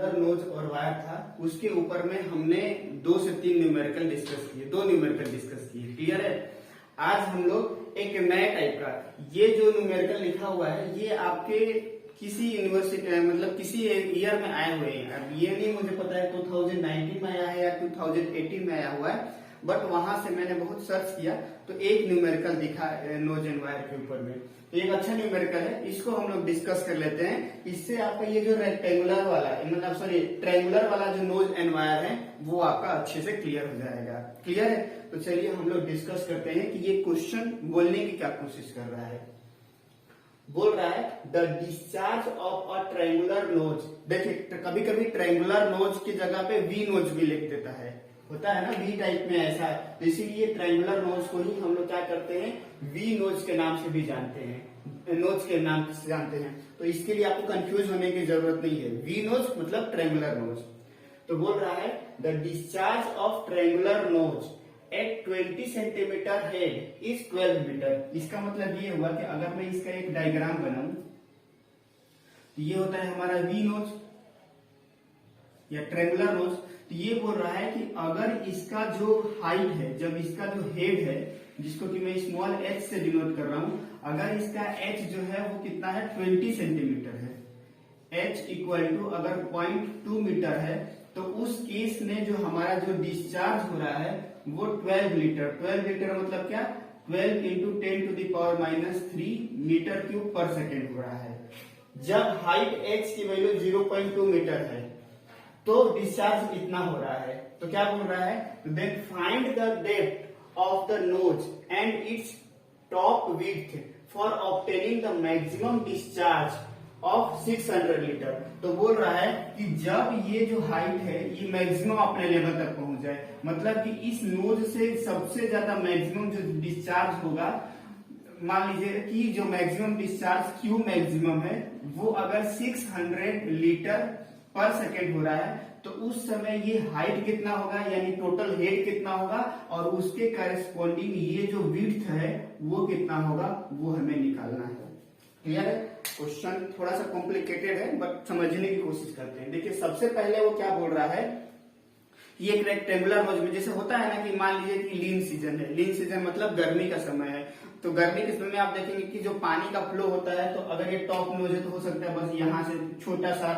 Knows और wire था, उसके ऊपर में हमने 2 से 3 न्यूमेरिकल डिस्कस किए, 2 न्यूमेरिकल डिस्कस किए। क्लियर है। आज हम लोग एक नया टाइप का, ये जो न्यूमेरिकल लिखा हुआ है ये आपके किसी यूनिवर्सिटी मतलब किसी ईयर में आए हुए हैं। अब ये नहीं मुझे पता है 2019 में आया है या 2018 में आया हुआ है, बट वहां से मैंने बहुत सर्च किया तो एक न्यूमेरिकल दिखा नोज एंड वायर के ऊपर में। तो एक अच्छा न्यूमेरिकल है, इसको हम लोग डिस्कस कर लेते हैं। इससे आपका ये जो रेक्टेंगुलर वाला मतलब सॉरी ट्रायंगुलर वाला जो नोज एंड वायर है वो आपका अच्छे से क्लियर हो जाएगा। क्लियर है। तो चलिए हम लोग डिस्कस करते हैं कि ये क्वेश्चन बोलने की क्या कोशिश कर रहा है। बोल रहा है the discharge of a triangular notch. देखिए कभी कभी ट्रायंगुलर नोज की जगह पे वी नोज भी लिख देता है, होता है ना वी टाइप में ऐसा। तो इसीलिए ट्रायंगुलर नोज को ही हम लोग क्या करते हैं, वी नोज के नाम से भी जानते हैं, नोज के नाम से जानते हैं। तो इसके लिए आपको कंफ्यूज होने की जरूरत नहीं है, वी नोज मतलब ट्रायंगुलर नोज। तो बोल रहा है the discharge of triangular notch at 20 centimetre head is 12 metre. इसका मतलब ये हुआ कि अगर मैं इसका एक डायग्राम बनाऊं तो ये होता है हमारा वी नोज या ट्रायंगुलर नोज। तो ये बोल रहा है कि अगर इसका जो हाइट है, जब इसका जो हेड है जिसको कि मैं स्मॉल h से डिनोट कर रहा हूं, अगर इसका h जो है वो कितना है 20 सेंटीमीटर है, h इक्वल टू अगर 0.2 मीटर है, तो उस केस में जो हमारा जो डिस्चार्ज हो रहा है वो 12 लीटर। 12 लीटर मतलब क्या, 12 into 10 to the power -3 metre cube पर सेकेंड हो रहा है। जब हाइट h की वैल्यू 0.2 मीटर है तो डिस्चार्ज इतना हो रहा है। तो क्या बोल रहा है, then find the depth of the notch and its top width for obtaining the maximum discharge of 600 litre. तो बोल रहा है कि जब ये जो हाइट है ये मैक्सिमम अपने लेवल तक पहुंच जाए, मतलब कि इस नोज से सबसे ज्यादा मैक्सिमम जो डिस्चार्ज होगा, मान लीजिए कि जो मैक्सिमम डिस्चार्ज क्यू मैक्सिमम है वो अगर 600 लीटर पर सेकेंड हो रहा है, तो उस समय ये हाइट कितना होगा यानी टोटल हेड कितना होगा और उसके करेस्पॉन्डिंग ये जो विड्थ है वो कितना होगा वो हमें निकालना है। क्लियर है। क्वेश्चन थोड़ा सा कॉम्प्लिकेटेड है बट समझने की कोशिश करते हैं। देखिए सबसे पहले वो क्या बोल रहा है, ये एक रेक्टेंगुलर नोज में जैसे होता है ना कि मान लीजिए कि लीन सीजन है, लीन सीजन मतलब गर्मी का समय है, तो गर्मी के समय में आप देखेंगे कि जो पानी का फ्लो होता है, तो अगर ये टॉप नोज है तो हो सकता है बस यहाँ से छोटा सा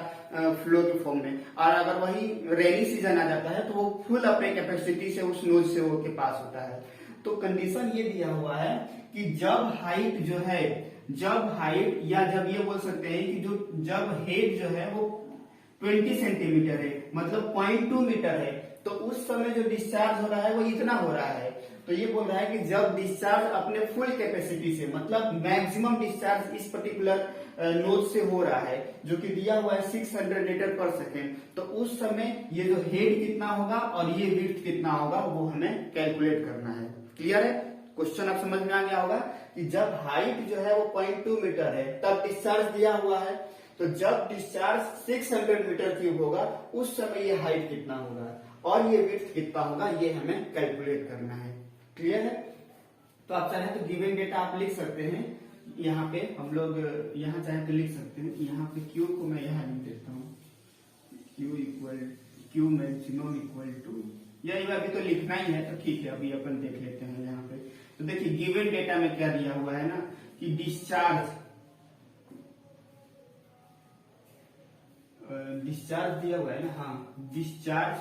फ्लो के फॉर्म में, और अगर वही रेनी सीजन आ जाता है तो वो फुल अपने कैपेसिटी से उस नोज से वो के पास होता है। तो कंडीशन ये दिया हुआ है कि जब हाइट जो है, जब हाइट या जब ये बोल सकते हैं कि जो जब हेड जो है वो 20 सेंटीमीटर है मतलब 0.2 मीटर है, तो उस समय जो डिस्चार्ज हो रहा है वो इतना हो रहा है। तो ये बोल रहा है कि जब डिस्चार्ज अपने फुल कैपेसिटी से मतलब मैक्सिमम डिस्चार्ज इस पर्टिकुलर नोज से हो रहा है जो कि दिया हुआ है 600 लीटर पर सेकेंड, तो उस समय ये जो हेड कितना होगा और ये विड्थ कितना होगा वो हमें कैलकुलेट करना है। क्लियर है। क्वेश्चन आप समझ में आ गया होगा कि जब हाइट जो है वो 0.2 मीटर है तब डिस्चार्ज दिया हुआ है, तो जब डिस्चार्ज 600 मीटर क्यूब होगा उस समय ये हाइट कितना होगा और ये विड्थ कितना होगा ये हमें कैलकुलेट करना है। क्लियर है। तो आप चाहे तो गिवन डेटा आप लिख सकते हैं, यहाँ पे हम लोग यहाँ चाहे तो लिख सकते हैं, यहाँ पे क्यू को मैं यहाँ लिख देता हूँ, क्यू मैक्सिमम इक्वल टू, यही अभी तो लिखना ही है तो ठीक है अभी अपन देख लेते हैं यहाँ पे। तो देखिए गिवन डेटा में क्या दिया हुआ है ना कि डिस्चार्ज दिया हुआ है ना, हाँ डिस्चार्ज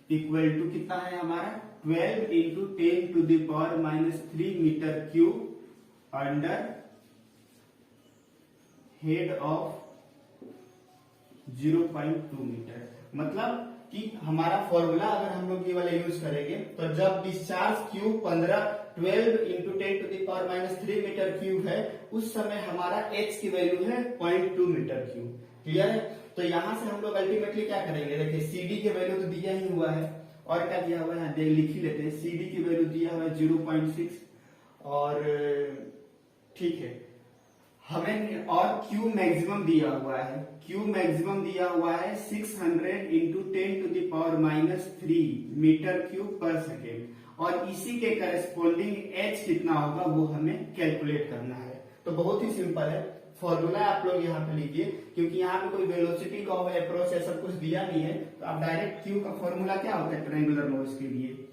इक्वल टू कितना है हमारा 12 into 10 to the power -3 metre cube under head of 0.2 metre. मतलब कि हमारा फॉर्मूला अगर हम लोग ये वाला यूज करेंगे तो जब discharge cube 12 into 10 to the power -3 metre cube है उस समय हमारा h की वैल्यू है 0.2 मीटर क्यूब। क्लियर है। तो यहां से हम लोग अल्टीमेटली क्या करेंगे, देखिए CD की वैल्यू तो दिया ही हुआ है और क्या दिया हुआ है लिख ही लेते हैं। CD की वैल्यू दिया हुआ है 0.6 और ठीक है हमें, और Q मैक्सिमम दिया हुआ है, Q मैक्सिमम दिया हुआ है 600 into 10 to the power -3 metre cube पर सेकेंड, और इसी के करेस्पॉन्डिंग H कितना होगा वो हमें कैलकुलेट करना है। तो बहुत ही सिंपल है, फॉर्मूला आप लोग यहाँ पे लीजिए, क्योंकि यहाँ पे कोई वेलोसिटी का अप्रोच है सब कुछ दिया नहीं है, तो आप डायरेक्ट क्यू का फॉर्मूला क्या होता है ट्रायंगुलर नोज के लिए,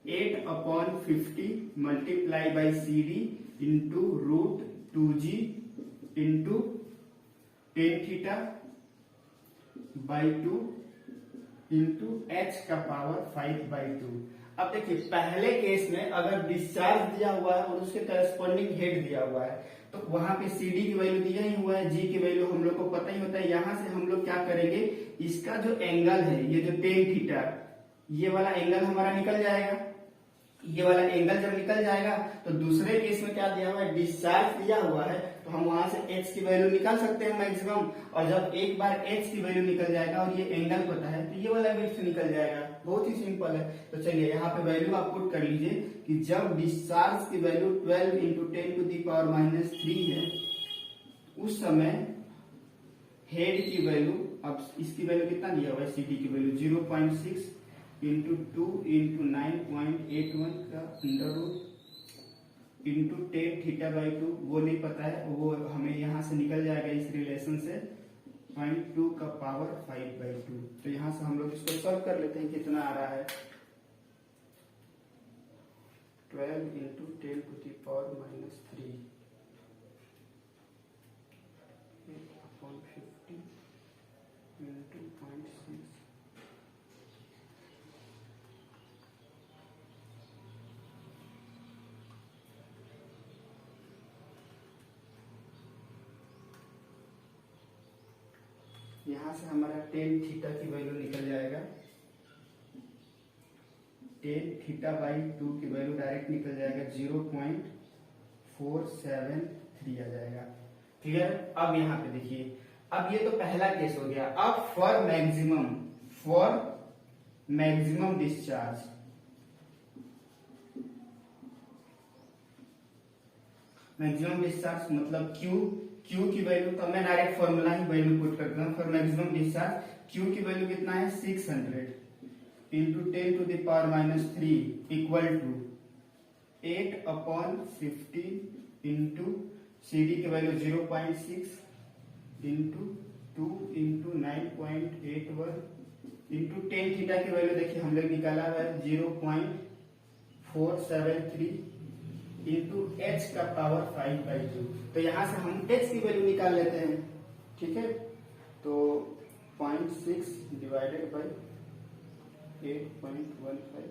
8/50 multiply by C D into root 2g into tan theta by 2 into H का पावर 5/2। अब देखिए पहले केस में अगर डिस्चार्ज दिया हुआ है और उसके करस्पॉन्डिंग हेड दिया हुआ है तो वहां पे CD की वैल्यू दिया ही हुआ है, G की वैल्यू हम लोग को पता ही होता है। यहां से हम लोग क्या करेंगे, इसका जो एंगल है ये जो टेन थीटा, ये वाला एंगल हमारा निकल जाएगा। ये वाला एंगल जब निकल जाएगा तो दूसरे केस में क्या दिया हुआ है, डिस्चार्ज दिया हुआ है, तो हम वहां से H की वैल्यू निकाल सकते हैं मैक्सिमम। और जब एक बार H की वैल्यू निकल जाएगा और ये एंगल पता है तो ये वाला विड्थ निकल जाएगा। बहुत ही सिंपल है। तो चलिए यहाँ पे वैल्यू आप पुट कर लीजिए कि जब डिस्चार्ज की वैल्यू 12 इंटू 10⁻³ है उस समय हेड की वैल्यू, अब इसकी वैल्यू कितना दिया हुआ है, CD की वैल्यू 0.6 इंटू 2 इंटू 9.81 का under root into tan theta by 2, वो नहीं पता है, वो हमें यहाँ से निकल जाएगा इस रिलेशन से 0.2 का पावर 5/2। तो यहाँ से हम लोग इसको सॉल्व कर लेते हैं, कितना आ रहा है 12 इंटू 10⁻³ 8/50 इंटू 0.6। यहां से हमारा टेन थीटा की वैल्यू निकल जाएगा, टेन थीटा बाई 2 की वैल्यू डायरेक्ट निकल जाएगा 0.473 आ जाएगा। क्लियर। अब यहाँ पे देखिए, अब ये तो पहला केस हो गया। अब for maximum discharge, maximum discharge मतलब क्यू की वैल्यू, तो मैं डायरेक्ट फॉर्मूला ही वैल्यू पुट करता हूँ फॉर मैक्सिमम डिस्चार्ज। क्यू की वैल्यू कितना है 600 into 10⁻³ equal to 8/50 into CD की value 0.6 into 2 into 9.81 into tan theta की वैल्यू देखिए हम लोग निकाला हुआ है 0.473 इंटू H का पावर 5/2। तो यहां से हम H की वैल्यू निकाल लेते हैं। ठीक है, तो 0.6 डिवाइडेड बाई 8.15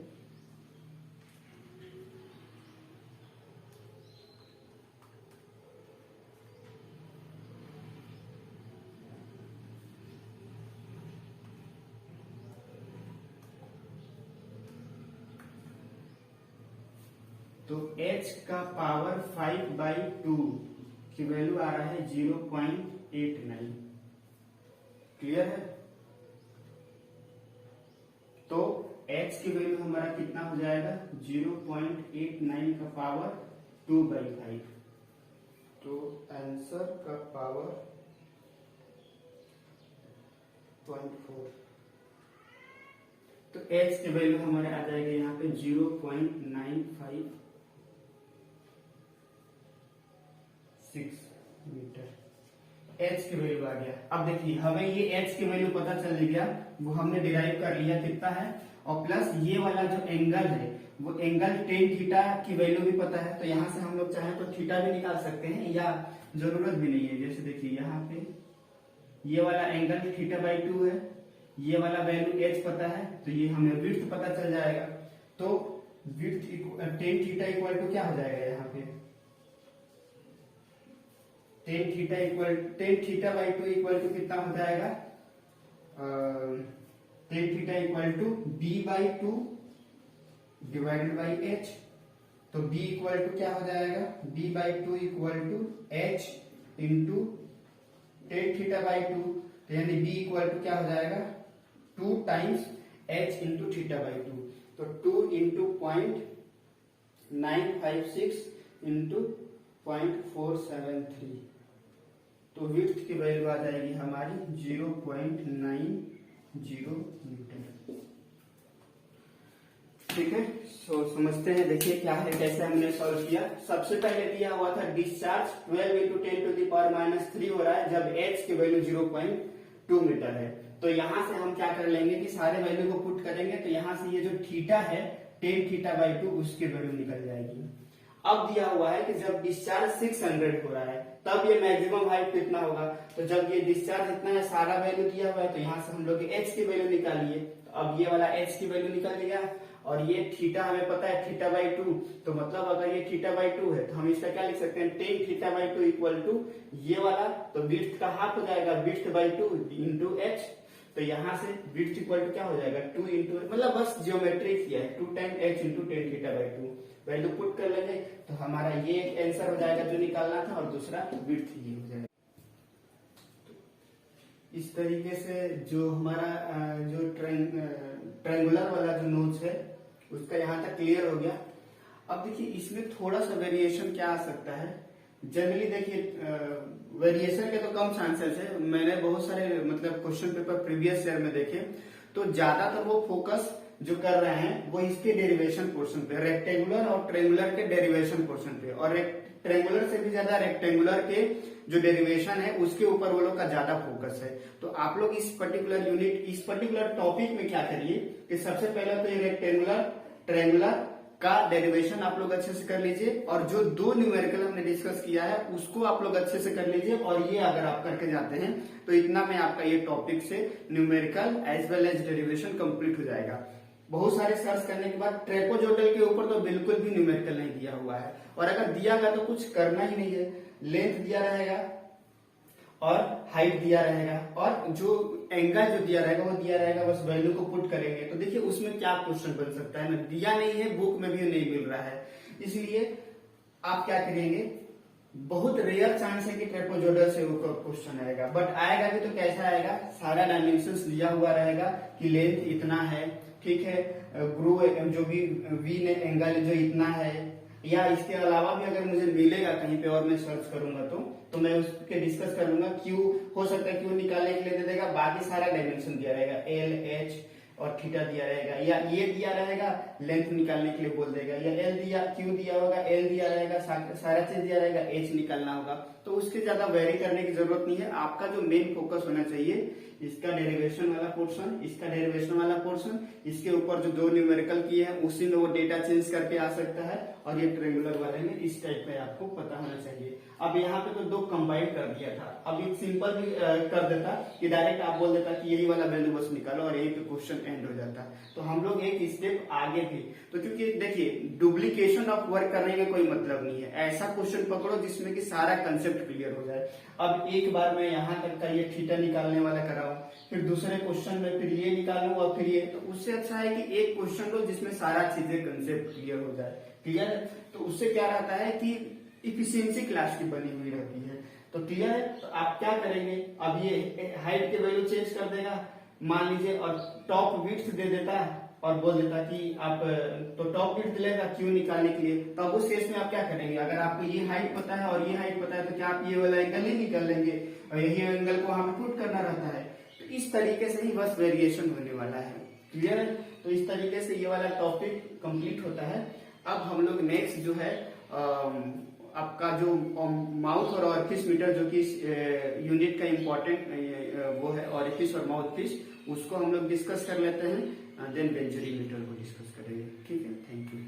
तो H का पावर 5/2 की वैल्यू आ रहा है 0.89। क्लियर है। तो H की वैल्यू हमारा कितना हो जाएगा 0.89 का पावर 2/5। तो आंसर का पावर 0.4। तो H की वैल्यू हमारे आ जाएगा यहाँ पे 0.956 मीटर। H की वैल्यू आ गया। अब देखिए हमें ये H की वैल्यू पता चल गया, वो हमने डिराइव कर लिया कितना है, और प्लस ये वाला जो एंगल है वो एंगल टेन थीटा की वैल्यू भी पता है। तो यहाँ से हम लोग चाहे तो थीटा भी निकाल सकते हैं या जरूरत भी नहीं है। जैसे देखिए यहाँ पे ये वाला एंगल θ/2 है, ये वाला वैल्यू H पता है, तो ये हमें विड्थ पता चल जाएगा। तो width tan theta equal to क्या हो जाएगा, यहाँ पे टेन θ/2 इक्वल टू कितना हो जाएगा, tan theta equal to b/2 divided by H। तो b इक्वल टू क्या हो जाएगा, b/2 equal to H into tan θ/2। तो यानी b इक्वल टू क्या हो जाएगा 2 टाइम्स H इंटू θ/2। तो 2 इंटू 0.956 इंटू 0.473। तो विड्थ की वैल्यू आ जाएगी हमारी 0.90 मीटर। ठीक है, समझते हैं। देखिए क्या है, कैसे हमने सॉल्व किया। सबसे पहले दिया हुआ था डिस्चार्ज 12 × 10⁻³ हो रहा है जब h की वैल्यू 0.2 मीटर है। तो यहाँ से हम क्या कर लेंगे कि सारे वैल्यू को पुट करेंगे, तो यहाँ से ये जो थीटा है tan θ/2 उसकी वैल्यू निकल जाएगी। अब दिया हुआ है कि जब डिस्चार्ज 600 हो रहा है तब ये मैक्सिमम हाइट कितना होगा। तो जब ये डिस्चार्ज इतना है, सारा वैल्यू दिया हुआ है, तो यहाँ से हम लोग h की वैल्यू निकालिए। तो अब ये वाला h की वैल्यू निकल गया और ये थीटा हमें पता है θ/2। तो मतलब अगर ये θ/2 है तो हम इसका क्या लिख सकते हैं, tan θ/2 इक्वल टू ये वाला, तो विड्थ का हाफ हो जाएगा width/2 इंटू h। तो यहाँ से विड्थ इक्वल टू क्या हो जाएगा 2 इंटू, मतलब बस जियोमेट्री किया है 2 time h into tan θ/2 value put कर लेंगे। तो हमारा ये आंसर हो जाएगा जो निकालना था, और दूसरा विड्थ ये हो जाएगा। इस तरीके से जो हमारा जो ट्रायंगुलर वाला जो नोच है उसका यहाँ तक क्लियर हो गया। अब देखिए इसमें थोड़ा सा वेरिएशन क्या आ सकता है। जनरली देखिए वेरिएशन के तो कम चांसेस है। मैंने बहुत सारे मतलब क्वेश्चन पेपर प्रीवियस ईयर में देखे, तो ज्यादातर वो फोकस जो कर रहे हैं वो इसके डेरिवेशन पोर्शन पे, रेक्टेंगुलर और ट्रायंगुलर के डेरिवेशन पोर्शन पे, और ट्रायंगुलर से भी ज्यादा रेक्टेंगुलर के जो डेरिवेशन है उसके ऊपर वो लोग का ज्यादा फोकस है। तो आप लोग इस पर्टिकुलर यूनिट, इस पर्टिकुलर टॉपिक में क्या करिए कि सबसे पहले तो ये रेक्टेंगुलर ट्रायंगुलर का डेरिवेशन आप लोग अच्छे से कर लीजिए, और जो दो न्यूमेरिकल हमने डिस्कस किया है उसको आप लोग अच्छे से कर लीजिए। और ये अगर आप करके जाते हैं तो इतना में आपका ये टॉपिक से numerical as well as derivation complete हो जाएगा। बहुत सारे सर्च करने के बाद ट्रेपोजोडल के ऊपर तो बिल्कुल भी न्यूमेरिकल नहीं दिया हुआ है, और अगर दिया गया तो कुछ करना ही नहीं है। लेंथ दिया रहेगा और हाइट दिया रहेगा, और जो एंगल जो दिया रहेगा वो दिया रहेगा, बस वैल्यू को पुट करेंगे। तो देखिए उसमें क्या क्वेश्चन बन सकता है, दिया नहीं है, बुक में भी नहीं मिल रहा है, इसलिए आप क्या करेंगे, बहुत रेयर चांस है कि ट्रेपोजोडल से क्वेश्चन आएगा, बट आएगा भी तो कैसा आएगा, सारा डायमेंशंस दिया हुआ रहेगा कि लेंथ इतना है, ठीक है, ग्रूव जो भी वी ने एंगल जो इतना है, या इसके अलावा भी अगर मुझे मिलेगा कहीं पे और मैं सर्च करूंगा तो मैं उसके डिस्कस कर लूंगा। क्यू हो सकता है, क्यू निकालने के लिए दे देगा, बाकी सारा डायमेंशन दिया रहेगा, एल एच और थीटा दिया रहेगा, या ये दिया रहेगा लेंथ निकालने के लिए बोल देगा, या एल दिया, क्यू दिया होगा, एल दिया रहेगा, सारा चीज दिया रहेगा, एच निकालना होगा। तो उसके ज्यादा वेरी करने की जरूरत नहीं है। आपका जो मेन फोकस होना चाहिए, इसका डेरिवेशन वाला पोर्शन, इसका डेरिवेशन वाला पोर्शन, इसके ऊपर जो दो न्यूमेरिकल किए हैं उसी में वो डेटा चेंज करके आ सकता है, और ये ट्रेंगुलर वाले में इस टाइप में आपको पता होना चाहिए। अब यहाँ पे तो दो कंबाइन कर दिया था, अब एक सिंपल भी कर देता कि डायरेक्ट आप बोल देता कि यही वाला वैल्यू बस निकालो और यही पे क्वेश्चन एंड हो जाता। तो हम लोग एक स्टेप आगे थे, तो क्योंकि देखिए डुप्लीकेशन ऑफ वर्क करने में कोई मतलब नहीं है, ऐसा क्वेश्चन पकड़ो जिसमें कि सारा कंसेप्ट क्लियर हो जाए। अब एक बार मैं यहाँ तक का ये थीटा निकालने वाला कराऊं, फिर दूसरे क्वेश्चन में फिर ये निकालूं और फिर ये, तो उससे अच्छा है कि एक क्वेश्चन लो जिसमें सारा चीजें कंसेप्ट क्लियर हो जाए। क्लियर है? तो उससे क्या रहता है कि इफिशियंसी क्लास की बनी हुई रहती है। तो क्लियर है? तो आप क्या करेंगे, अब ये हाइट के वैल्यू चेंज कर देगा मान लीजिए, और टॉप विड्थ दे देता है और बोल देता कि आप, तो टॉप विड्थ लेगा क्यू निकालने के लिए। तो अब उस केस में आप क्या करेंगे, अगर आपको ये हाइट पता है और ये हाइट पता है तो क्या आप ये वाला एंगल ही निकाल लेंगे, और यही एंगल को हमें पुट करना रहता है। तो इस तरीके से ही बस वेरिएशन होने वाला है। क्लियर है? तो इस तरीके से ये वाला टॉपिक कंप्लीट होता है। अब हम लोग नेक्स्ट जो है आपका जो माउथ और ऑरिफिस मीटर, जो कि यूनिट का इम्पोर्टेंट वो है, ऑरिफिस और माउथ फिश, उसको हम लोग डिस्कस कर लेते हैं, देन बेंचुरी मीटर को डिस्कस करेंगे। ठीक है, थैंक यू।